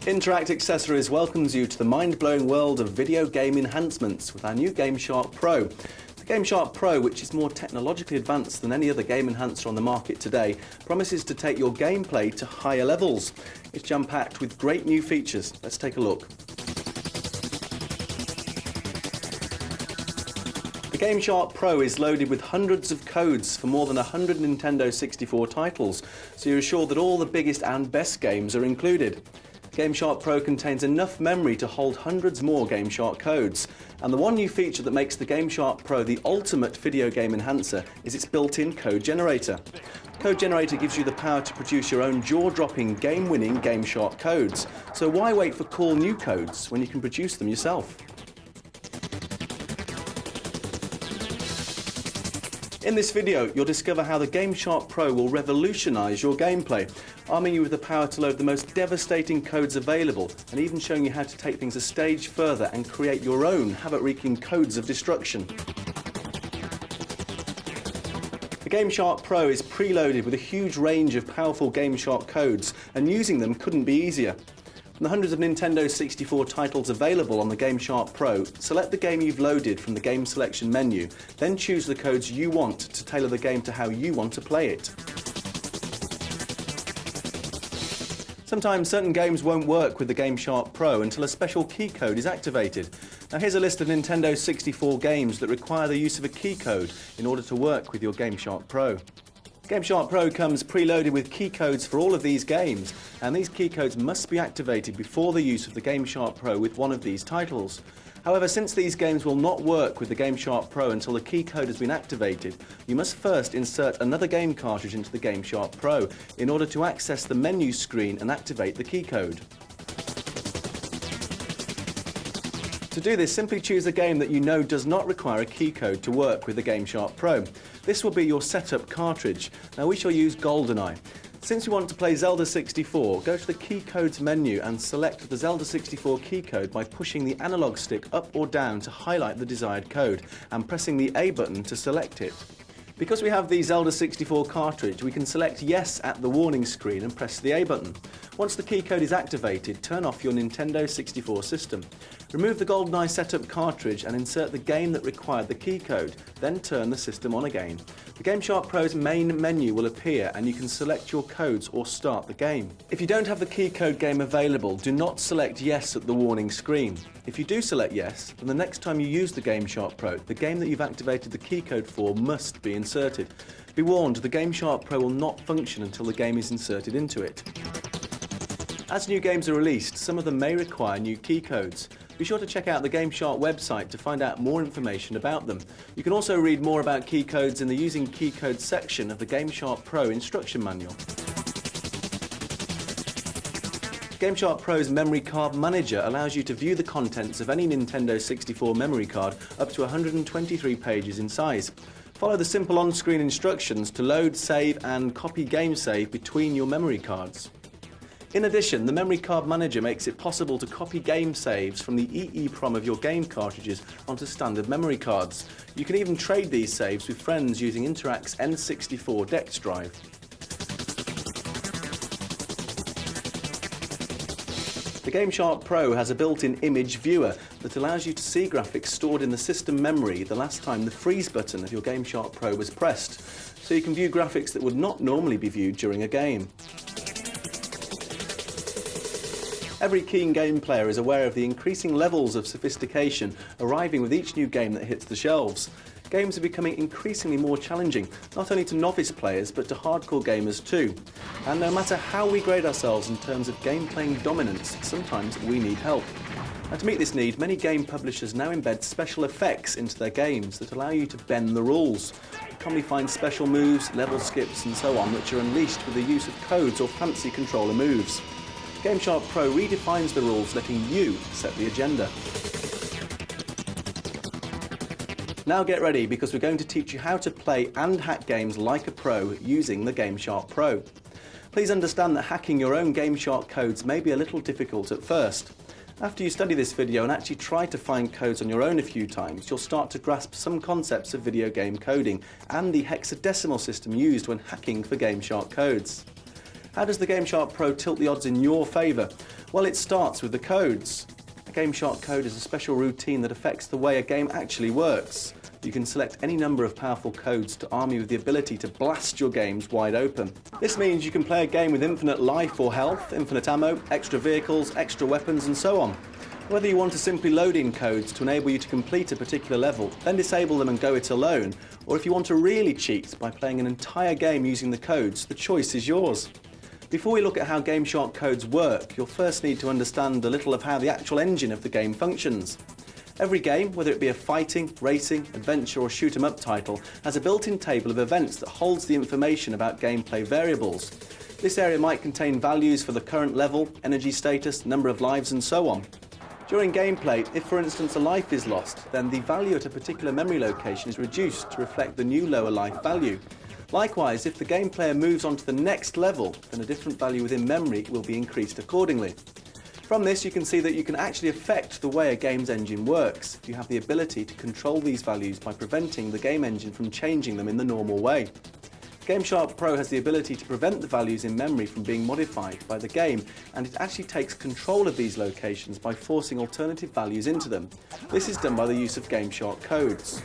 Interact Accessories welcomes you to the mind-blowing world of video game enhancements with our new GameShark Pro. The GameShark Pro, which is more technologically advanced than any other game enhancer on the market today, promises to take your gameplay to higher levels. It's jam-packed with great new features. Let's take a look. The GameShark Pro is loaded with hundreds of codes for more than 100 Nintendo 64 titles, so you're assured that all the biggest and best games are included. GameShark Pro contains enough memory to hold hundreds more GameShark codes. And the one new feature that makes the GameShark Pro the ultimate video game enhancer is its built-in code generator. Code generator gives you the power to produce your own jaw-dropping, game-winning GameShark codes. So why wait for cool new codes when you can produce them yourself? In this video, you'll discover how the GameShark Pro will revolutionize your gameplay, arming you with the power to load the most devastating codes available, and even showing you how to take things a stage further and create your own havoc-wreaking codes of destruction. The GameShark Pro is preloaded with a huge range of powerful GameShark codes, and using them couldn't be easier. From the hundreds of Nintendo 64 titles available on the GameShark Pro, select the game you've loaded from the game selection menu, then choose the codes you want to tailor the game to how you want to play it. Sometimes certain games won't work with the GameShark Pro until a special key code is activated. Now here's a list of Nintendo 64 games that require the use of a key code in order to work with your GameShark Pro. GameShark Pro comes preloaded with key codes for all of these games, and these key codes must be activated before the use of the GameShark Pro with one of these titles. However, since these games will not work with the GameShark Pro until the key code has been activated, you must first insert another game cartridge into the GameShark Pro in order to access the menu screen and activate the key code. To do this, simply choose a game that you know does not require a key code to work with the GameShark Pro. This will be your setup cartridge. Now we shall use GoldenEye. Since we want to play Zelda 64, go to the key codes menu and select the Zelda 64 key code by pushing the analog stick up or down to highlight the desired code and pressing the A button to select it. Because we have the Zelda 64 cartridge, we can select yes at the warning screen and press the A button. Once the key code is activated, turn off your Nintendo 64 system. Remove the GoldenEye setup cartridge and insert the game that required the key code, then turn the system on again. The GameShark Pro's main menu will appear and you can select your codes or start the game. If you don't have the key code game available, do not select yes at the warning screen. If you do select yes, then the next time you use the GameShark Pro, the game that you've activated the key code for must be inserted. Be warned, the GameShark Pro will not function until the game is inserted into it. As new games are released, some of them may require new key codes. Be sure to check out the GameShark website to find out more information about them. You can also read more about key codes in the Using Key Codes section of the GameShark Pro instruction manual. GameShark Pro's Memory Card Manager allows you to view the contents of any Nintendo 64 memory card up to 123 pages in size. Follow the simple on-screen instructions to load, save and copy game save between your memory cards. In addition, the Memory Card Manager makes it possible to copy game saves from the EEPROM of your game cartridges onto standard memory cards. You can even trade these saves with friends using Interact's N64 DEX drive. The GameShark Pro has a built-in image viewer that allows you to see graphics stored in the system memory the last time the freeze button of your GameShark Pro was pressed, so you can view graphics that would not normally be viewed during a game. Every keen game player is aware of the increasing levels of sophistication arriving with each new game that hits the shelves. Games are becoming increasingly more challenging, not only to novice players but to hardcore gamers too. And no matter how we grade ourselves in terms of game-playing dominance, sometimes we need help. And to meet this need, many game publishers now embed special effects into their games that allow you to bend the rules. You commonly find special moves, level skips and so on which are unleashed with the use of codes or fancy controller moves. GameShark Pro redefines the rules, letting you set the agenda. Now get ready, because we're going to teach you how to play and hack games like a pro using the GameShark Pro. Please understand that hacking your own GameShark codes may be a little difficult at first. After you study this video and actually try to find codes on your own a few times, you'll start to grasp some concepts of video game coding and the hexadecimal system used when hacking for GameShark codes. How does the GameShark Pro tilt the odds in your favour? Well, it starts with the codes. A GameShark code is a special routine that affects the way a game actually works. You can select any number of powerful codes to arm you with the ability to blast your games wide open. This means you can play a game with infinite life or health, infinite ammo, extra vehicles, extra weapons and so on. Whether you want to simply load in codes to enable you to complete a particular level, then disable them and go it alone, or if you want to really cheat by playing an entire game using the codes, the choice is yours. Before we look at how GameShark codes work, you'll first need to understand a little of how the actual engine of the game functions. Every game, whether it be a fighting, racing, adventure or shoot 'em up title, has a built-in table of events that holds the information about gameplay variables. This area might contain values for the current level, energy status, number of lives and so on. During gameplay, if for instance a life is lost, then the value at a particular memory location is reduced to reflect the new lower life value. Likewise, if the game player moves on to the next level, then a different value within memory will be increased accordingly. From this, you can see that you can actually affect the way a game's engine works. You have the ability to control these values by preventing the game engine from changing them in the normal way. GameShark Pro has the ability to prevent the values in memory from being modified by the game, and it actually takes control of these locations by forcing alternative values into them. This is done by the use of GameShark codes.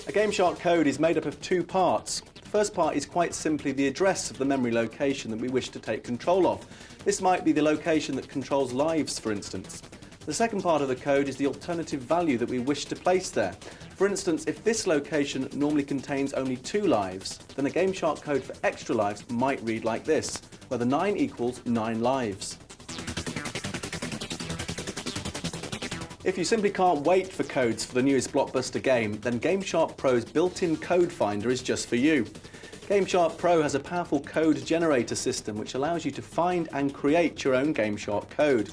A GameShark code is made up of two parts. The first part is quite simply the address of the memory location that we wish to take control of. This might be the location that controls lives, for instance. The second part of the code is the alternative value that we wish to place there. For instance, if this location normally contains only 2 lives, then a GameShark code for extra lives might read like this, where the 9 equals 9 lives. If you simply can't wait for codes for the newest blockbuster game, then GameShark Pro's built-in code finder is just for you. GameShark Pro has a powerful code generator system which allows you to find and create your own GameShark code.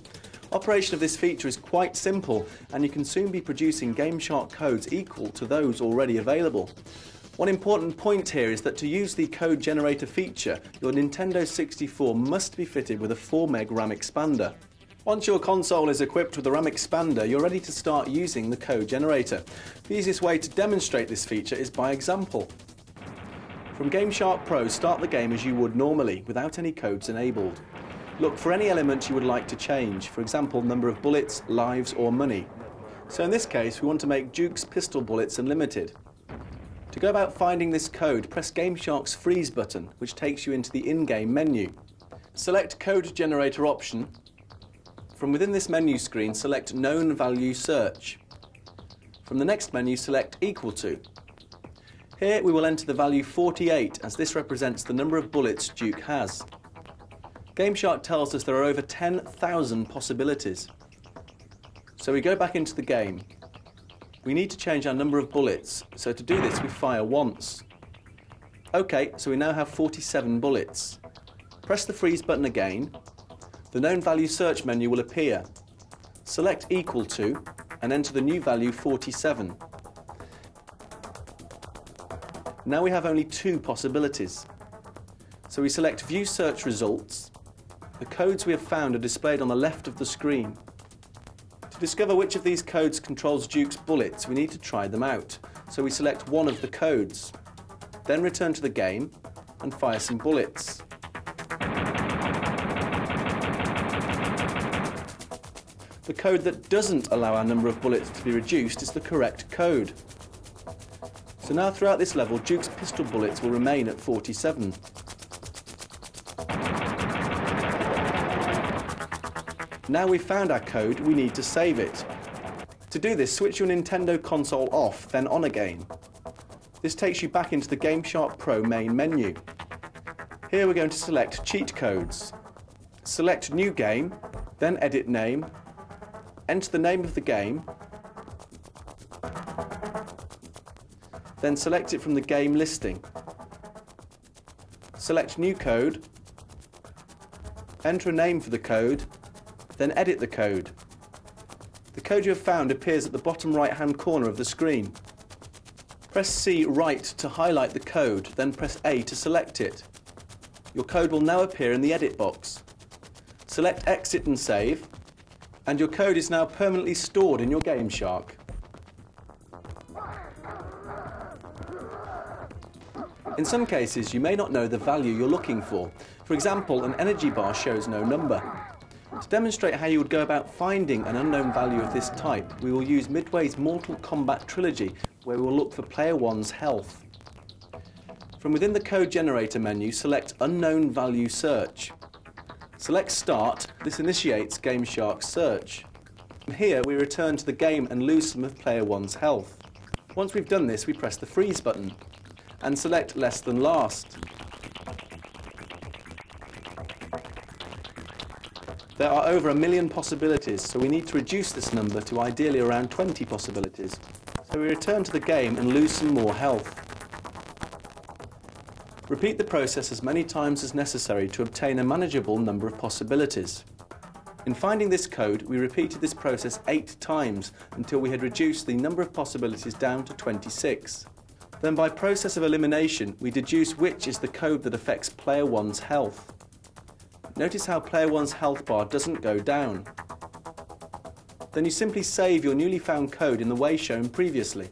Operation of this feature is quite simple, and you can soon be producing GameShark codes equal to those already available. One important point here is that to use the code generator feature, your Nintendo 64 must be fitted with a 4 meg RAM expander. Once your console is equipped with the RAM expander, you're ready to start using the code generator. The easiest way to demonstrate this feature is by example. From GameShark Pro, start the game as you would normally, without any codes enabled. Look for any element you would like to change, for example, number of bullets, lives or money. So in this case, we want to make Duke's pistol bullets unlimited. To go about finding this code, press GameShark's freeze button, which takes you into the in-game menu. Select Code Generator option. From within this menu screen, select Known Value Search. From the next menu, select Equal to. Here we will enter the value 48, as this represents the number of bullets Duke has. GameShark tells us there are over 10,000 possibilities. So we go back into the game. We need to change our number of bullets, so to do this we fire once. OK, so we now have 47 bullets. Press the freeze button again. The known value search menu will appear. Select Equal to and enter the new value 47. Now we have only 2 possibilities. So we select View Search Results. The codes we have found are displayed on the left of the screen. To discover which of these codes controls Duke's bullets, we need to try them out. So we select one of the codes. Then return to the game and fire some bullets. The code that doesn't allow our number of bullets to be reduced is the correct code. So now throughout this level, Duke's pistol bullets will remain at 47. Now we've found our code, we need to save it. To do this, switch your Nintendo console off, then on again. This takes you back into the GameShark Pro main menu. Here we're going to select Cheat Codes. Select New Game, then Edit Name, enter the name of the game, then select it from the game listing. Select New Code, enter a name for the code, then edit the code. The code you have found appears at the bottom right-hand corner of the screen. Press C right to highlight the code, then press A to select it. Your code will now appear in the edit box. Select Exit and Save, and your code is now permanently stored in your GameShark. In some cases, you may not know the value you're looking for. For example, an energy bar shows no number. To demonstrate how you would go about finding an unknown value of this type, we will use Midway's Mortal Kombat trilogy, where we will look for player 1's health. From within the code generator menu, select Unknown Value Search. Select Start. This initiates GameShark's search. From here, we return to the game and lose some of player 1's health. Once we've done this, we press the Freeze button and select Less Than Last. There are over 1 million possibilities, so we need to reduce this number to ideally around 20 possibilities. So we return to the game and lose some more health. Repeat the process as many times as necessary to obtain a manageable number of possibilities. In finding this code, we repeated this process 8 times until we had reduced the number of possibilities down to 26. Then by process of elimination, we deduce which is the code that affects player 1's health. Notice how player 1's health bar doesn't go down. Then you simply save your newly found code in the way shown previously.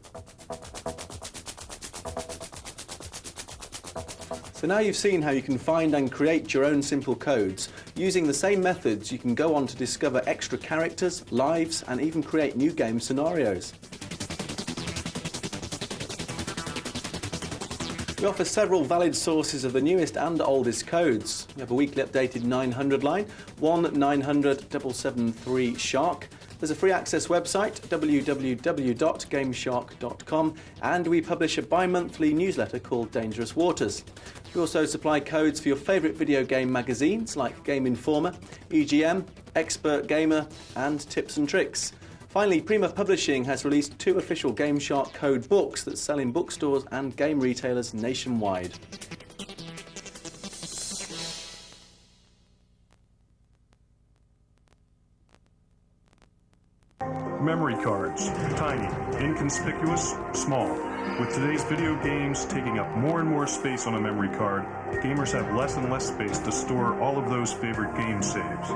So now you've seen how you can find and create your own simple codes. Using the same methods, you can go on to discover extra characters, lives, and even create new game scenarios. We offer several valid sources of the newest and oldest codes. We have a weekly updated 900 line, 1-900-773-SHARK. There's a free access website, www.gameshark.com, and we publish a bi-monthly newsletter called Dangerous Waters. We also supply codes for your favourite video game magazines like Game Informer, EGM, Expert Gamer, and Tips and Tricks. Finally, Prima Publishing has released 2 official GameShark code books that sell in bookstores and game retailers nationwide. Memory cards. Tiny, inconspicuous, small. With today's video games taking up more and more space on a memory card, gamers have less and less space to store all of those favorite game saves.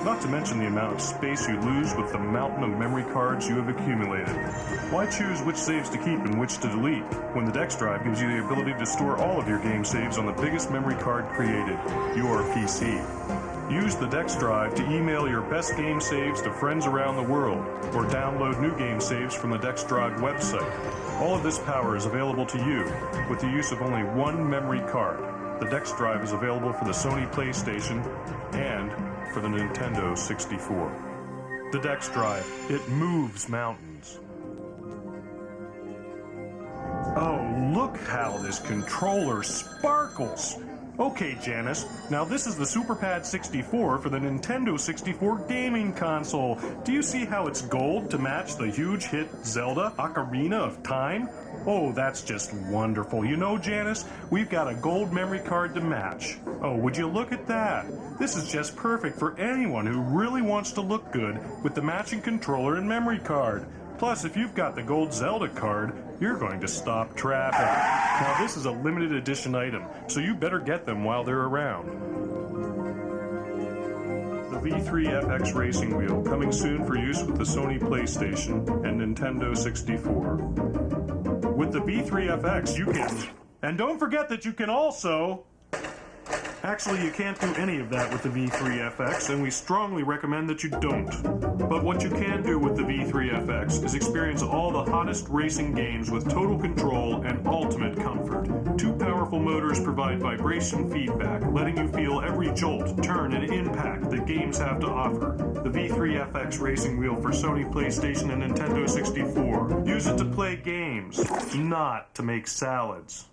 Not to mention the amount of space you lose with the mountain of memory cards you have accumulated. Why choose which saves to keep and which to delete, when the Dex Drive gives you the ability to store all of your game saves on the biggest memory card created, your PC. Use the Dex Drive to email your best game saves to friends around the world, or download new game saves from the Dex Drive website. All of this power is available to you with the use of only one memory card. The Dex Drive is available for the Sony PlayStation and for the Nintendo 64. The Dex Drive, it moves mountains. Oh, look how this controller sparkles! Okay, Janice, now this is the SuperPad 64 for the Nintendo 64 gaming console. Do you see how it's gold to match the huge hit Zelda Ocarina of Time? Oh, that's just wonderful. You know, Janice, we've got a gold memory card to match. Oh, would you look at that? This is just perfect for anyone who really wants to look good with the matching controller and memory card. Plus, if you've got the gold Zelda card, you're going to stop traffic. Now, this is a limited edition item, so you better get them while they're around. The V3FX racing wheel, coming soon for use with the Sony PlayStation and Nintendo 64. With the V3FX, you can... And don't forget that you can also... Actually, you can't do any of that with the V3FX, and we strongly recommend that you don't. But what you can do with the V3FX is experience all the hottest racing games with total control and ultimate comfort. 2 powerful motors provide vibration feedback, letting you feel every jolt, turn, and impact that games have to offer. The V3FX racing wheel for Sony PlayStation and Nintendo 64. Use it to play games, not to make salads.